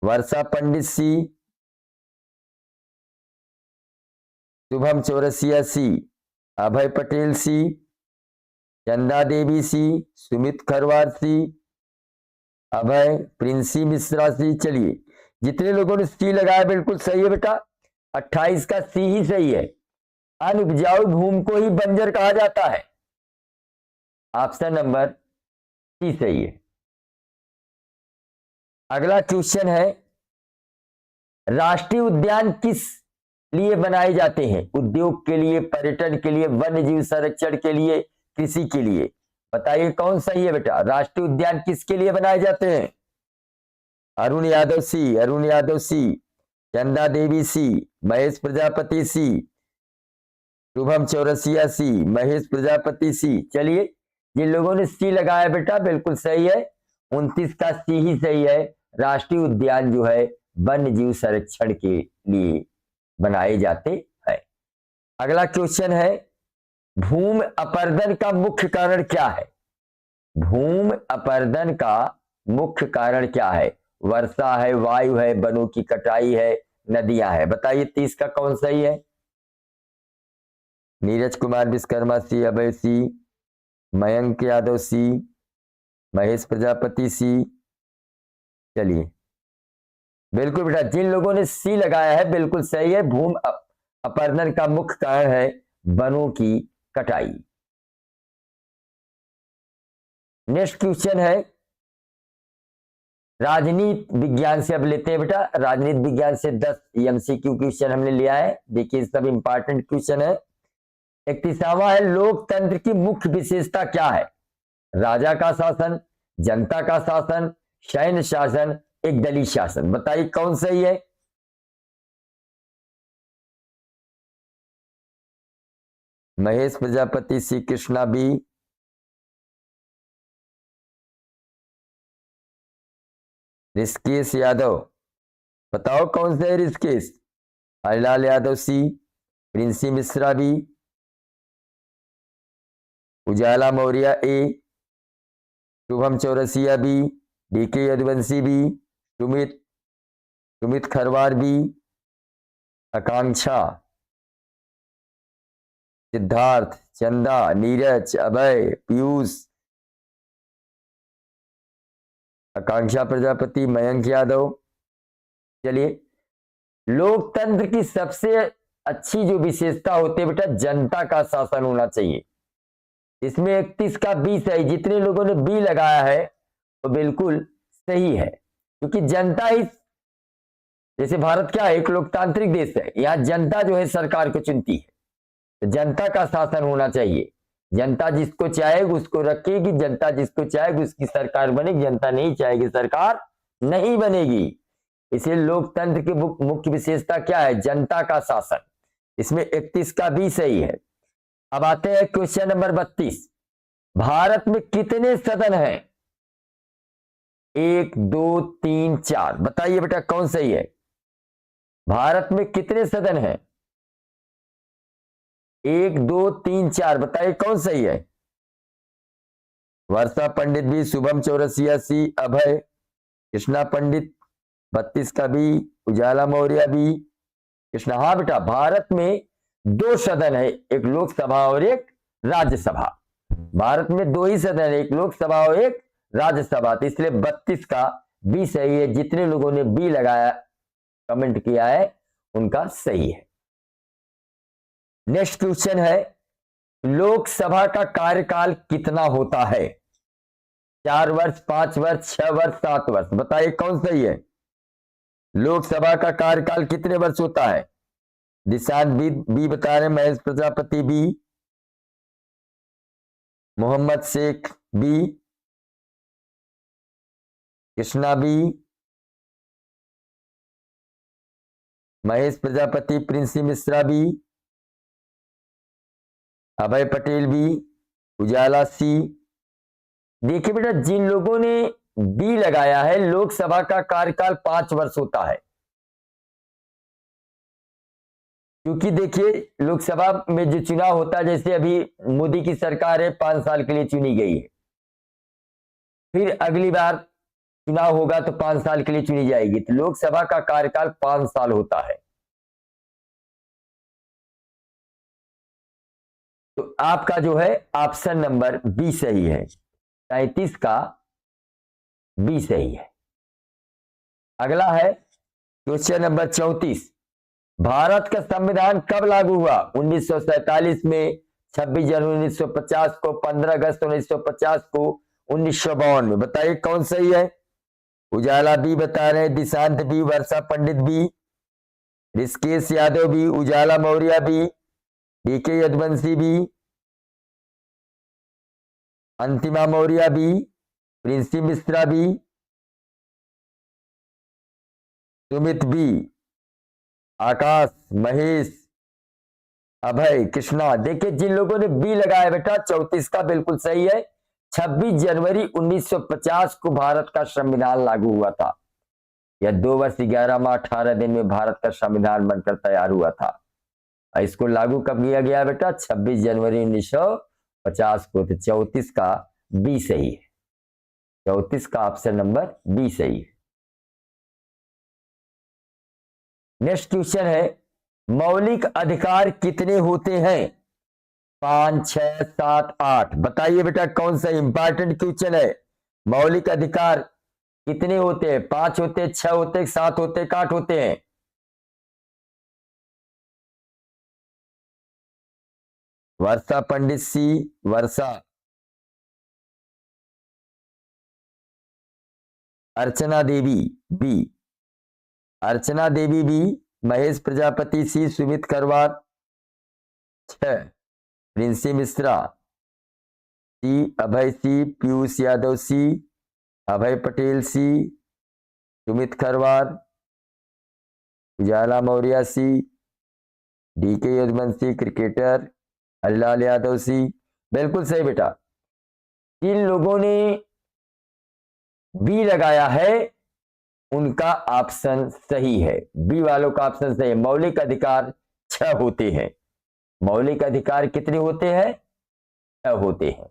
वर्षा पंडित सी, शुभम चौरसिया सी, अभय पटेल सी, चंदा देवी सी, सुमित खरवार सी, अभय, प्रिंसी मिश्रा सी। चलिए, जितने लोगों ने सी लगाया बिल्कुल सही है बेटा। 28 का सी ही सही है। अनुपजाऊ भूमि को ही बंजर कहा जाता है। ऑप्शन नंबर सी सही है। अगला क्वेश्चन है राष्ट्रीय उद्यान किस लिए बनाए जाते हैं? उद्योग के लिए, पर्यटन के लिए, वन्य जीव संरक्षण के लिए, कृषि के लिए? बताइए कौन सही है बेटा। राष्ट्रीय उद्यान किसके लिए बनाए जाते हैं? अरुण यादव सी, अरुण यादव सी, चंदा देवी सी, महेश प्रजापति सी, शुभम चौरसिया सी, महेश प्रजापति सी। चलिए, जिन लोगों ने सी लगाया बेटा बिल्कुल सही है, 29 का सी ही सही है। राष्ट्रीय उद्यान जो है वन्य जीव संरक्षण के लिए बनाए जाते हैं। अगला क्वेश्चन है, भूमि अपरदन का मुख्य कारण क्या है? भूमि अपरदन का मुख्य कारण क्या है? वर्षा है, वायु है, वनों की कटाई है, नदियां है? बताइए 30 का कौन सही है? नीरज कुमार विश्वकर्मा सी, अभय सी, मयंक यादव सी, महेश प्रजापति सी। चलिए, बिल्कुल बेटा, जिन लोगों ने सी लगाया है बिल्कुल सही है। भूमि अपरदन का मुख्य कारण है वनों की कटाई। नेक्स्ट क्वेश्चन है, राजनीति विज्ञान से अब लेते हैं बेटा। राजनीति विज्ञान से 10 एमसीक्यू क्वेश्चन हमने लिया है। देखिए, सब इंपॉर्टेंट क्वेश्चन है। 31वां है, लोकतंत्र की मुख्य विशेषता क्या है? राजा का शासन, जनता का शासन, सैन्य शासन, एक दलीय शासन? बताइए कौन सही है? Mahesh Prajapati C, Krishna B, Rishikesh Yadav. बताओ कौन से है Rishikesh? Harilal Yadav C, Princy Mishra B, Ujala Maurya A, Shubham Chaurasia B, DK Yaduvanshi B, Sumit Kharwar B, Akanksha, Siddharth, Chanda, Neeraj, अभय, पीयूष, आकांक्षा प्रजापति, मयंक यादव। चलिए, लोकतंत्र की सबसे अच्छी जो विशेषता होती है बेटा, जनता का शासन होना चाहिए। इसमें 31 का बी सही। जितने लोगों ने बी लगाया है तो बिल्कुल सही है, क्योंकि जनता ही, जैसे भारत क्या है, एक लोकतांत्रिक देश है, यहां जनता जो है सरकार को चुनती है, तो जनता का शासन होना चाहिए। जनता जिसको चाहेगी उसको रखेगी, जनता जिसको चाहेगी उसकी सरकार बनेगी, जनता नहीं चाहेगी सरकार नहीं बनेगी। इसलिए लोकतंत्र की मुख्य विशेषता क्या है? जनता का शासन। इसमें 31 का बी सही है। अब आते हैं क्वेश्चन नंबर 32। भारत में कितने सदन हैं? 1 2 3 4। बताइए बेटा कौन सही है? भारत में कितने सदन हैं? 1 2 3 4। बताइए कौन सही है? वर्षा पंडित भी, शुभम चौरसिया सी, अभय, कृष्णा पंडित 32 का भी, उजाला मौर्य भी, कृष्णा। हाँ बेटा, भारत में 2 सदन है, एक लोकसभा और एक राज्यसभा। भारत में 2 ही सदन है, एक लोकसभा और एक राज्यसभा। तो इसलिए 32 का बी सही है। जितने लोगों ने बी लगाया, कमेंट किया है, उनका सही है। नेक्स्ट क्वेश्चन है, लोकसभा का कार्यकाल कितना होता है? 4 वर्ष, 5 वर्ष, 6 वर्ष, 7 वर्ष? बताइए कौन सही है? लोकसभा का कार्यकाल कितने वर्ष होता है? दिशांत बी बता रहे, Mahesh Prajapati B, Mohammad Sheikh B, Krishna B, Mahesh Prajapati, Princy Mishra B, Abhay Patel B, Ujala C. देखिए बेटा, जिन लोगों ने बी लगाया है, लोकसभा का कार्यकाल 5 वर्ष होता है, क्योंकि देखिए लोकसभा में जो चुनाव होता है, जैसे अभी मोदी की सरकार है 5 साल के लिए चुनी गई है, फिर अगली बार चुनाव होगा तो 5 साल के लिए चुनी जाएगी। तो लोकसभा का कार्यकाल 5 साल होता है। तो आपका जो है ऑप्शन नंबर बी सही है। 33 का बी सही है। अगला है क्वेश्चन नंबर 34। भारत का संविधान कब लागू हुआ? 1947 में, 26 जनवरी 1950 को, 15 अगस्त 1950 को, 1952 में? बताइए कौन सही है? उजाला बी बता रहे हैं, दिशांत बी, वर्षा पंडित बी, ऋषिकेश यादव भी, उजाला मौर्य भी, डीके यदुवंशी भी, अंतिमा मौर्य भी, प्रिंसी मिश्रा भी, सुमित भी, आकाश, महेश, अभय, कृष्णा। देखिए जिन लोगों ने बी लगाया बेटा 34 का बिल्कुल सही है। 26 जनवरी 1950 को भारत का संविधान लागू हुआ था। यह 2 वर्ष 11 माह 18 दिन में भारत का संविधान बनकर तैयार हुआ था। इसको लागू कब किया गया बेटा? 26 जनवरी 1950 को। तो 34 का बी सही है। 34 का ऑप्शन नंबर बी सही है। नेक्स्ट क्वेश्चन है, मौलिक अधिकार कितने होते हैं? 5, 6, 7, 8। बताइए बेटा कौन सा इंपॉर्टेंट क्वेश्चन है। मौलिक अधिकार कितने होते हैं? 5 होते, 6 होते, 7 होते, 8 होते हैं? वर्षा पंडित सी, वर्षा, अर्चना देवी बी, अर्चना देवी बी, महेश प्रजापति सी, सुमित करवार 6, प्रिंसी मिश्रा सी, अभय सी, पीयूष यादव सी, अभय पटेल सी, सुमित खरवार, उजाला मौर्य सी, डीके यदुवंशी क्रिकेटर, हरिलाल यादव सी। बिल्कुल सही बेटा। जिन लोगों ने बी लगाया है उनका ऑप्शन सही है। बी वालों का ऑप्शन सही है। मौलिक अधिकार 6 होते हैं। मौलिक अधिकार कितने होते हैं? 6 होते हैं।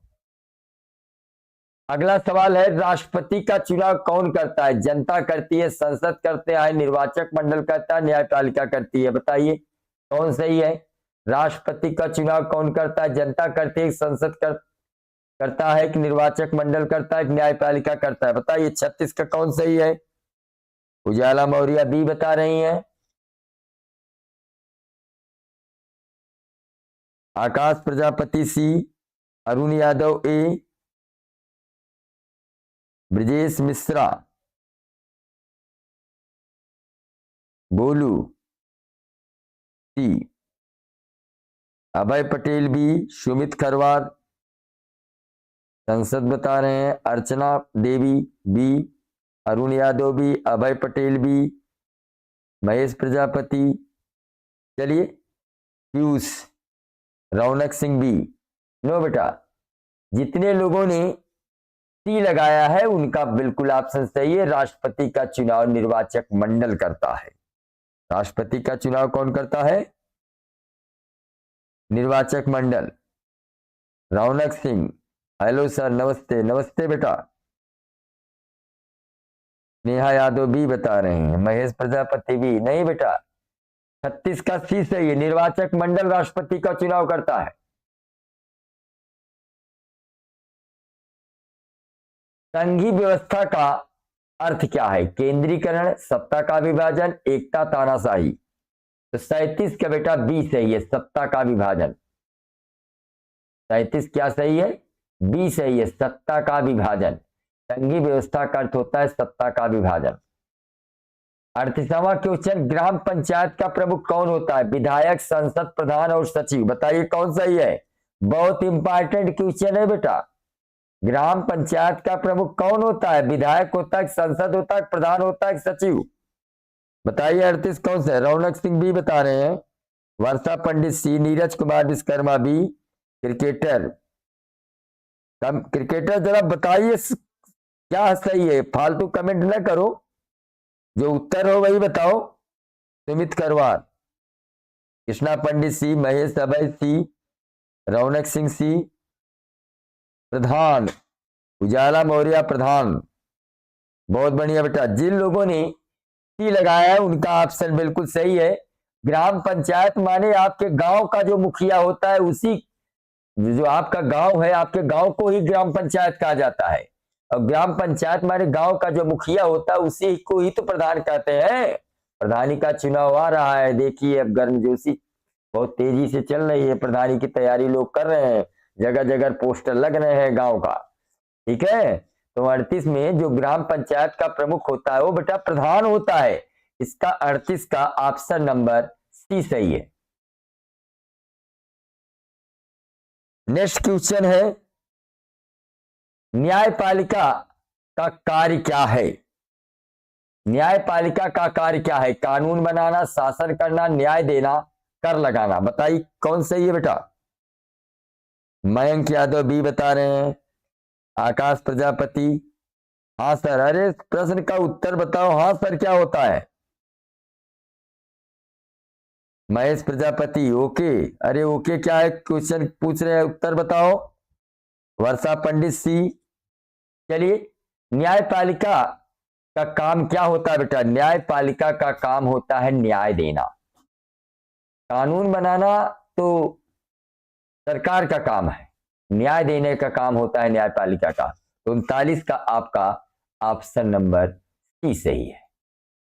अगला सवाल है, राष्ट्रपति का चुनाव कौन करता है? जनता करती है, संसद करते हैं, निर्वाचक मंडल करता है, न्यायपालिका करती है? बताइए कौन सही है। राष्ट्रपति का चुनाव कौन करता है? जनता करती है, संसद करता है, कि निर्वाचक मंडल करता है, कि न्यायपालिका करता है? बताइए 36 का कौन सही है। उजाला मौर्य बी बता रही हैं, आकाश प्रजापति सी, अरुण यादव ए, ब्रजेश मिश्रा, गोलू सी, अभय पटेल बी, सुमित खरवार, संसद बता रहे हैं, अर्चना Devi B, Arun Yadav B, Abhay Patel B, Mahesh Prajapati, चलिए पीयूष, रौनक सिंह बी। नो बेटा, जितने लोगों ने सी लगाया है उनका बिल्कुल ऑप्शन सही है। राष्ट्रपति का चुनाव निर्वाचक मंडल करता है। राष्ट्रपति का चुनाव कौन करता है? निर्वाचक मंडल। रौनक सिंह, हेलो सर, नमस्ते। नमस्ते बेटा। नेहा यादव भी बता रहे हैं, महेश प्रजापति भी नहीं बेटा। 36 का सी सही है। निर्वाचक मंडल राष्ट्रपति का चुनाव करता है। संघीय व्यवस्था का अर्थ क्या है? केंद्रीकरण, सत्ता का विभाजन, एकता, तानाशाही? तो 37 का बेटा बी सही है, सत्ता का विभाजन। 37 क्या सही है? बी सही है, सत्ता का विभाजन। संघीय व्यवस्था का अर्थ होता है सत्ता का विभाजन। 38वां क्वेश्चन, ग्राम पंचायत का प्रमुख कौन होता है? विधायक, संसद प्रधान और सचिव? बताइए कौन सही है। बहुत इंपॉर्टेंट क्वेश्चन है बेटा। ग्राम पंचायत का प्रमुख कौन होता है? विधायक होता है, संसद होता है, प्रधान होता है, सचिव? बताइए 38 कौन सा है। रौनक सिंह भी बता रहे हैं, वर्षा पंडित सी, नीरज कुमार विश्वकर्मा भी, क्रिकेटर। क्रिकेटर जरा बताइए क्या सही है, फालतू कमेंट न करो, जो उत्तर हो वही बताओ। सुमित करवार, कृष्णा पंडित सी, महेश अभय सी, रौनक सिंह सी, प्रधान, उजाला मौर्य प्रधान। बहुत बढ़िया बेटा। जिन लोगों ने सी लगाया है उनका ऑप्शन बिल्कुल सही है। ग्राम पंचायत माने आपके गांव का जो मुखिया होता है, उसी जो आपका गांव है, आपके गांव को ही ग्राम पंचायत कहा जाता है। और ग्राम पंचायत माने गांव का जो मुखिया होता है उसी को ही तो प्रधान कहते हैं। प्रधानी का चुनाव आ रहा है, देखिए अब गर्मजोशी बहुत तेजी से चल रही है। प्रधानी की तैयारी लोग कर रहे हैं, जगह जगह पोस्टर लग रहे हैं गांव का। ठीक है, तो 38 में जो ग्राम पंचायत का प्रमुख होता है वो बेटा प्रधान होता है। इसका 38 का ऑप्शन नंबर सी सही है। नेक्स्ट क्वेश्चन है, न्यायपालिका का कार्य क्या है? न्यायपालिका का कार्य क्या है? कानून बनाना, शासन करना, न्याय देना, कर लगाना। बताइए कौन सही है बेटा? मयंक यादव बी बता रहे हैं, आकाश प्रजापति हाँ सर। अरे प्रश्न का उत्तर बताओ। हाँ सर क्या होता है? महेश प्रजापति ओके। अरे ओके क्या है? क्वेश्चन पूछ रहे हैं, उत्तर बताओ। वर्षा पंडित सी। चलिए, न्यायपालिका का काम क्या होता है बेटा? न्यायपालिका का काम होता है न्याय देना। कानून बनाना तो सरकार का काम है, न्याय देने का काम होता है न्यायपालिका का। तो 39 का आपका ऑप्शन नंबर सी सही है।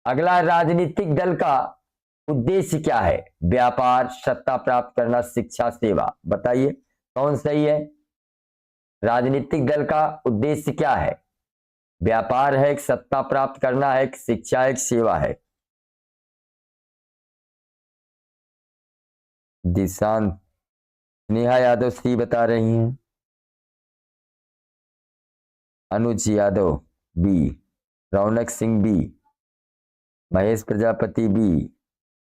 अगला, राजनीतिक दल का उद्देश्य क्या है? व्यापार, सत्ता प्राप्त करना, शिक्षा, सेवा। बताइए कौन सही है? राजनीतिक दल का उद्देश्य क्या है? व्यापार है, एक सत्ता प्राप्त करना है, एक शिक्षा, एक सेवा है। दिशांत नेहा यादव सी बता रही हैं, अनुज Yadav B, Raunak Singh B, Mahesh Prajapati B.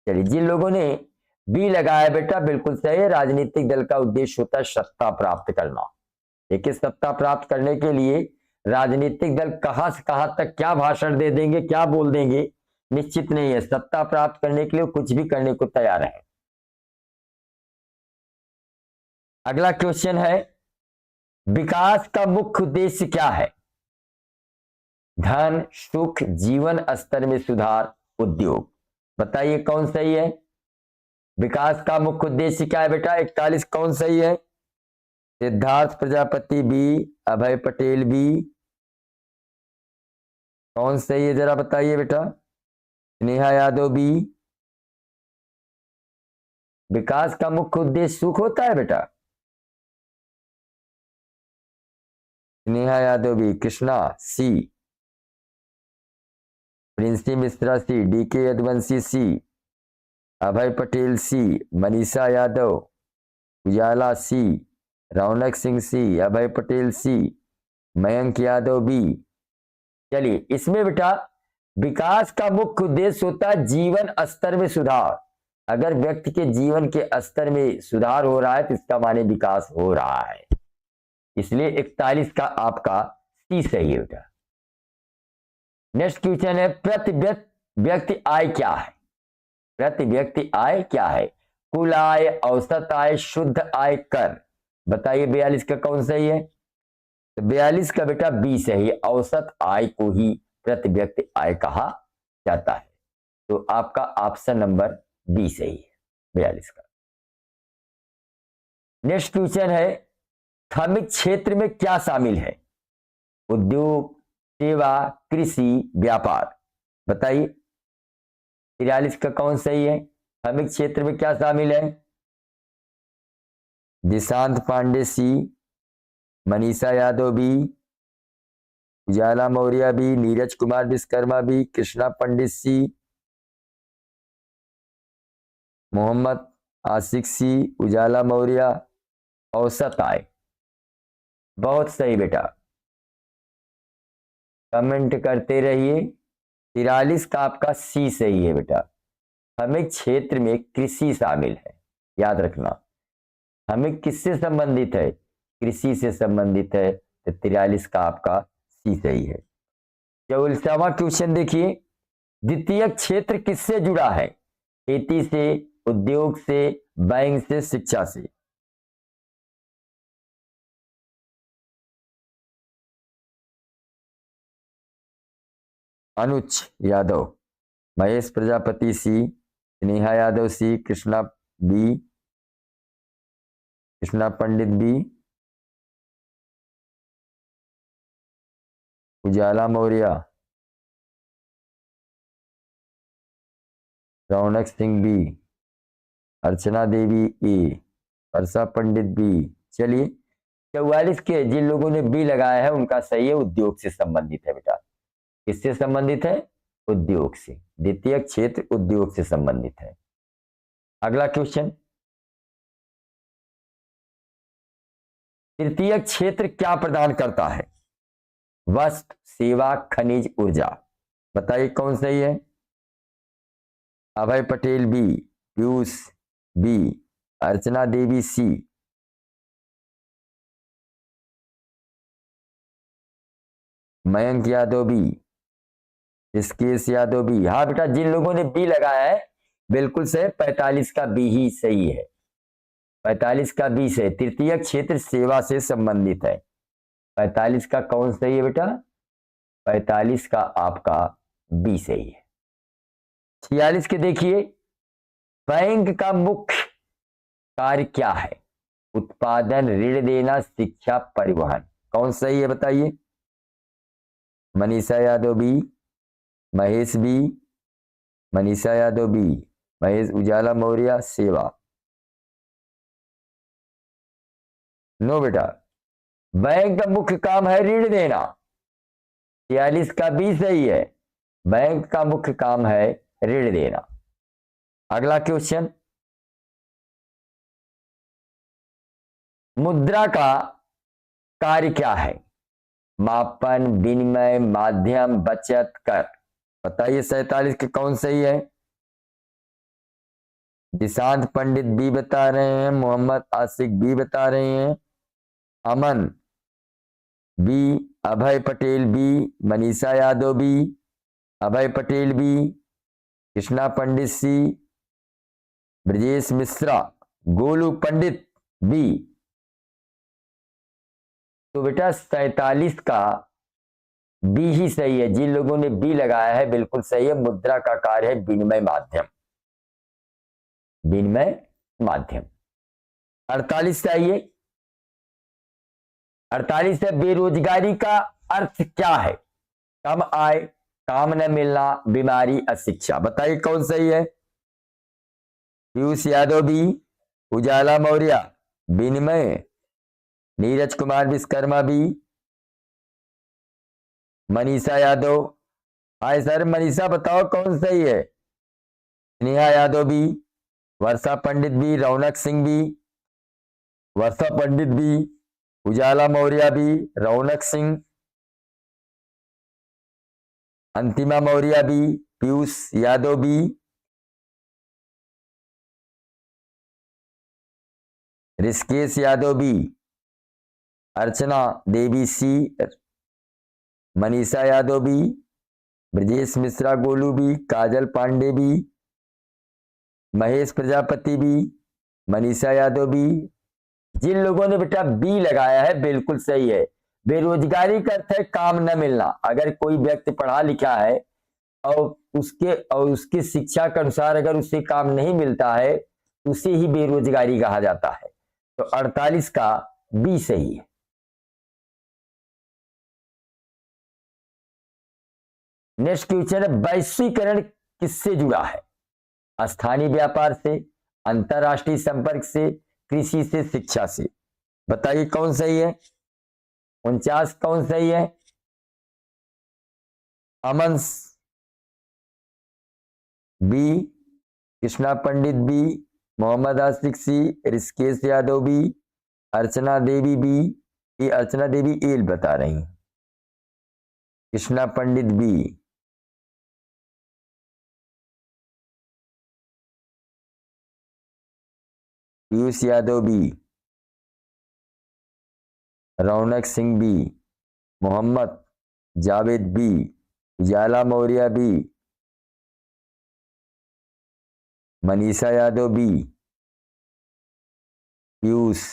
चलिए, जिन लोगों ने बी लगाया बेटा बिल्कुल सही है। राजनीतिक दल का उद्देश्य होता है सत्ता प्राप्त करना। देखिए, सत्ता प्राप्त करने के लिए राजनीतिक दल कहां से कहां तक क्या भाषण दे देंगे, क्या बोल देंगे, निश्चित नहीं है। सत्ता प्राप्त करने के लिए कुछ भी करने को तैयार है। अगला क्वेश्चन है, विकास का मुख्य उद्देश्य क्या है? धन, सुख, जीवन स्तर में सुधार, उद्योग। बताइए कौन सही है? विकास का मुख्य उद्देश्य क्या है बेटा? 41 कौन सही है? सिद्धार्थ प्रजापति बी, अभय पटेल बी, कौन सही है जरा बताइए बेटा? नेहा यादव बी। विकास का मुख्य उद्देश्य सुख होता है बेटा? नेहा यादव बी, कृष्णा सी, प्रिंसी मिश्रा सी, डीके यदवंशी सी, अभय पटेल सी, मनीषा यादव, उजाला सी, रौनक सिंह सी, अभय पटेल सी, मयंक यादव बी। चलिए, इसमें बेटा विकास का मुख्य उद्देश्य होता है जीवन स्तर में सुधार। अगर व्यक्ति के जीवन के स्तर में सुधार हो रहा है तो इसका माने विकास हो रहा है। इसलिए 41 का आपका सी सही है बेटा। नेक्स्ट क्वेश्चन है, प्रति व्यक्ति आय क्या है? प्रति व्यक्ति आय क्या है? कुल आय, औसत आय, शुद्ध आय, कर। बताइए 42 का कौन सही है? तो 42 का बेटा बी सही है। औसत आय को ही प्रति व्यक्ति आय कहा जाता है। तो आपका ऑप्शन नंबर बी सही है 42 का। नेक्स्ट क्वेश्चन है, श्रमिक क्षेत्र में क्या शामिल है? उद्योग, सेवा, कृषि, व्यापार। बताइए 43 का कौन सही है? श्रमिक क्षेत्र में क्या शामिल है? दिशांत पांडे सी, Manisha Yadav B, Ujala Maurya B, Neeraj Kumar Vishwakarma B, Krishna पंडित सी, मोहम्मद आशिक सी, उजाला मौर्य, औसत आय। बहुत सही बेटा, कमेंट करते रहिए। 43 का आपका सी सही है बेटा। हमें क्षेत्र में कृषि शामिल है, याद रखना। हमें किससे संबंधित है? कृषि से संबंधित है। तो 43 का आपका सी सही है। 44वां क्वेश्चन देखिए, द्वितीय क्षेत्र किससे जुड़ा है? खेती से, उद्योग से, बैंक से, शिक्षा से। अनुज यादव, महेश प्रजापति सी, स्नेहा यादव सी, कृष्णा बी, कृष्णा पंडित बी, उजाला मौर्य, रौनक सिंह बी, अर्चना देवी ए, वर्षा पंडित बी। चलिए, 44 के जिन लोगों ने बी लगाया है उनका सही है, उद्योग से संबंधित है बेटा। किससे संबंधित है? उद्योग से, द्वितीयक क्षेत्र उद्योग से संबंधित है। अगला क्वेश्चन, तृतीयक क्षेत्र क्या प्रदान करता है? वस्तु, सेवा, खनिज, ऊर्जा। बताइए कौन सही है? Abhay Patel B, Piyush B, Archana Devi C. Mayank Yadav B, Rishikesh Yadav B. हाँ बेटा, जिन लोगों ने बी लगाया है बिल्कुल सही, 45 का बी ही सही है। 45 का बी से, तृतीयक क्षेत्र सेवा से संबंधित है। 45 का कौन सही है बेटा? 45 का आपका बी सही है। 46 के देखिए, बैंक का मुख्य कार्य क्या है? उत्पादन, ऋण देना, शिक्षा, परिवहन। कौन सही है बताइए? Manisha Yadav B, Mahesh B, Manisha Yadav B, Mahesh Ujala Maurya सेवा। नो बेटा, बैंक का मुख्य काम है ऋण देना। 46 का बी सही है, बैंक का मुख्य काम है ऋण देना। अगला क्वेश्चन, मुद्रा का कार्य क्या है? मापन, विनिमय, माध्यम, बचत, कर। बताइए 47 के कौन सही है? निशांत पंडित बी बता रहे हैं, मोहम्मद आसिक बी बता रहे हैं, अमन B, Abhay Patel B, Manisha Yadav B, Abhay Patel B, Krishna पंडित सी, ब्रजेश मिश्रा, गोलू पंडित बी। तो बेटा 47 का बी ही सही है। जिन लोगों ने बी लगाया है बिल्कुल सही है। मुद्रा का कार्य है विनिमय माध्यम, विनिमय माध्यम। 48 चाहिए। 48 है, बेरोजगारी का अर्थ क्या है? कम आय, काम न मिलना, बीमारी, अशिक्षा। बताइए कौन सही है? पीयूष यादव बी, उजाला मौर्य, विनिमय, Neeraj Kumar Vishwakarma B, Manisha Yadav. Hi sir, Manisha बताओ कौन सही है? Sneha Yadav B, Varsha Pandit B, Raunak Singh B, Varsha Pandit B, Ujala Maurya B, Raunak Singh, Antima Maurya B, Piyush Yadav B, Rishikesh Yadav B, Archana Devi C, Manisha Yadav B, Brajesh Mishra Golu B, Kajal Pandey B, Mahesh Prajapati B, Manisha Yadav B. जिन लोगों ने बेटा बी लगाया है बिल्कुल सही है। बेरोजगारी का अर्थ है काम न मिलना। अगर कोई व्यक्ति पढ़ा लिखा है और उसके शिक्षा के अनुसार अगर उसे काम नहीं मिलता है, उसे ही बेरोजगारी कहा जाता है। तो 48 का बी सही है। नेक्स्ट क्वेश्चन है, वैश्वीकरण किससे जुड़ा है? स्थानीय व्यापार से, अंतरराष्ट्रीय संपर्क से, कृषि से, शिक्षा से। बताइए कौन सही है? 49 कौन सही है? अमन बी, कृष्णा पंडित बी, मोहम्मद आसिक सी, ऋषिकेश यादव बी, अर्चना देवी बी। ये अर्चना देवी एल बता रही हैं, Krishna Pandit B, Piyush Yadav B, Raunak Singh B, Mohammad Javed B, Ujala Maurya B, Manisha Yadav B, Piyush,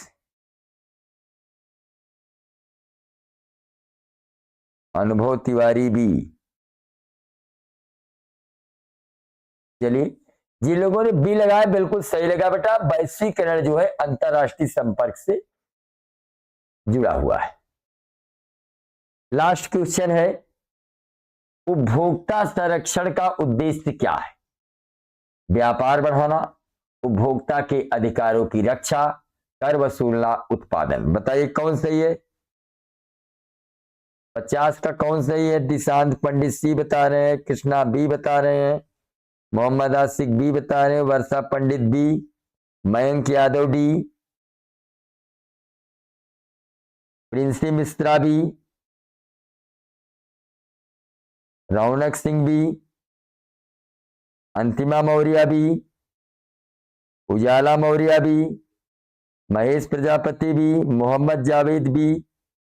अनुभव तिवारी बी। चलिए, जिन लोगों ने बी लगाया बिल्कुल सही लगा बेटा। वैश्वीकरण जो है अंतरराष्ट्रीय संपर्क से जुड़ा हुआ है। लास्ट क्वेश्चन है, उपभोक्ता संरक्षण का उद्देश्य क्या है? व्यापार बढ़ाना, उपभोक्ता के अधिकारों की रक्षा, कर वसूलना, उत्पादन। बताइए कौन सही है? 50 का कौन सही है? दिशांत पंडित सी बता रहे हैं, कृष्णा बी बता रहे हैं, मोहम्मद आशिक बी बता रहे हैं, Varsha Pandit B, Mayank Yadav D, Princy Mishra B, Raunak Singh B, Antima Maurya B, Ujala Maurya B, Mahesh Prajapati B, Mohammad Javed B,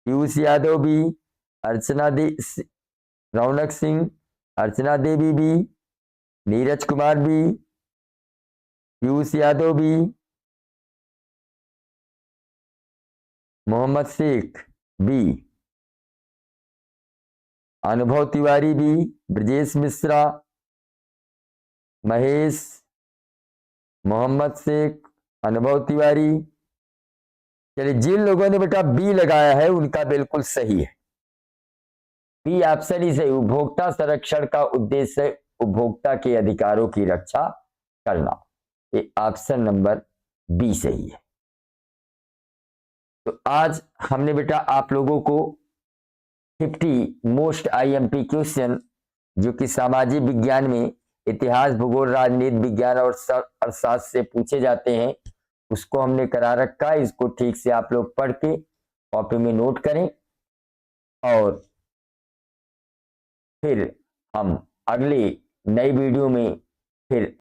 Piyush Yadav B, Archana दे Raunak Singh, Archana Devi B, Neeraj Kumar B, Piyush Yadav B, Mohammad Sheikh B, Anubhav Tiwari B, Brajesh Mishra, Mahesh, Mohammad Sheikh, Anubhav Tiwari. चलिए, जिन लोगों ने बेटा बी लगाया है उनका बिल्कुल सही है, बी ऑप्शन ही सही। उपभोक्ता संरक्षण का उद्देश्य उपभोक्ता के अधिकारों की रक्षा करना, ये ऑप्शन नंबर बी सही है। तो आज हमने बेटा आप लोगों को 50 मोस्ट आईएमपी क्वेश्चन जो कि सामाजिक विज्ञान में इतिहास, भूगोल, राजनीति विज्ञान और अर्थशास्त्र से पूछे जाते हैं उसको हमने करा रखा है। इसको ठीक से आप लोग पढ़ के कॉपी में नोट करें और फिर हम अगले नई वीडियो में फिर